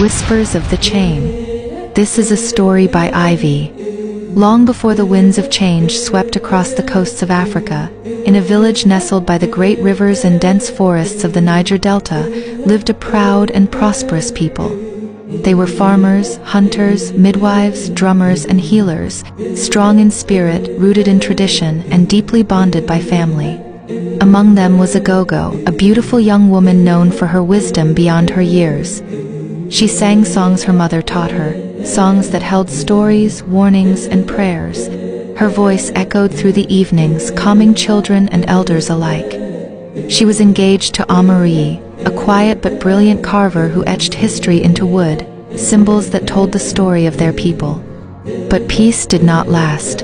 Whispers of the Chain. This is a story by Ivie. Long before the winds of change swept across the coasts of Africa, in a village nestled by the great rivers and dense forests of the Niger Delta, lived a proud and prosperous people. They were farmers, hunters, midwives, drummers, and healers, strong in spirit, rooted in tradition, and deeply bonded by family. Among them was Aghogho, a beautiful young woman known for her wisdom beyond her years. She sang songs her mother taught her, songs that held stories, warnings, and prayers. Her voice echoed through the evenings, calming children and elders alike. She was engaged to Aghogho, a quiet but brilliant carver who etched history into wood, symbols that told the story of their people. But peace did not last.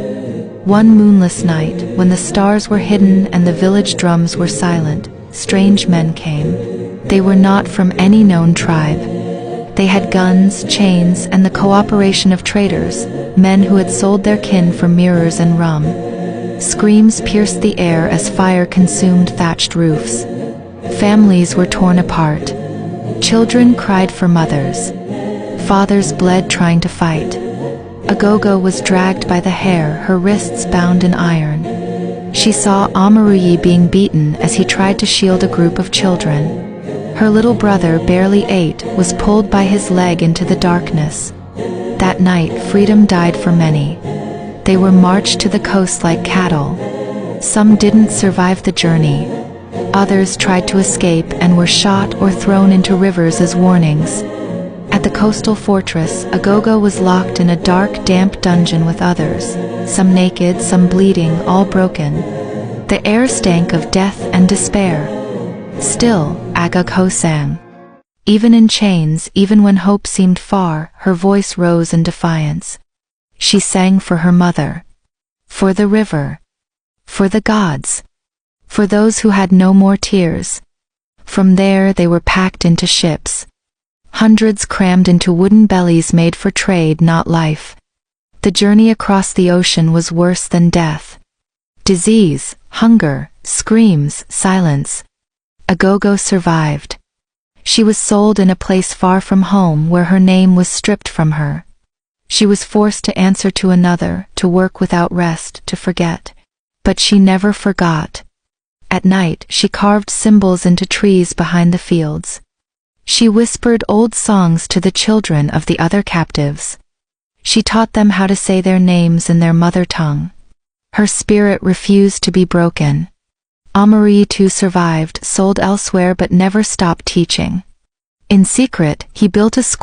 One moonless night, when the stars were hidden and the village drums were silent, strange men came. They were not from any known tribe. They had guns, chains, and the cooperation of traders, men who had sold their kin for mirrors and rum. Screams pierced the air as fire consumed thatched roofs. Families were torn apart. Children cried for mothers. Fathers bled trying to fight. Aghogho was dragged by the hair, her wrists bound in iron. She saw Aghogho being beaten as he tried to shield a group of children. Her little brother, barely 8, was pulled by his leg into the darkness. That night, freedom died for many. They were marched to the coast like cattle. Some didn't survive the journey. Others tried to escape and were shot or thrown into rivers as warnings. At the coastal fortress, Aghogho was locked in a dark, damp dungeon with others, some naked, some bleeding, all broken. The air stank of death and despair. Still, Aghogho sang. Even in chains, even when hope seemed far, her voice rose in defiance. She sang for her mother, for the river, for the gods, for those who had no more tears. From there they were packed into ships. Hundreds crammed into wooden bellies made for trade, not life. The journey across the ocean was worse than death. Disease, hunger, screams, silence. Aghogho survived. She was sold in a place far from home where her name was stripped from her. She was forced to answer to another, to work without rest, to forget. But she never forgot. At night, she carved symbols into trees behind the fields. She whispered old songs to the children of the other captives. She taught them how to say their names in their mother tongue. Her spirit refused to be broken. Aghogho too survived, sold elsewhere but never stopped teaching. In secret, he built a school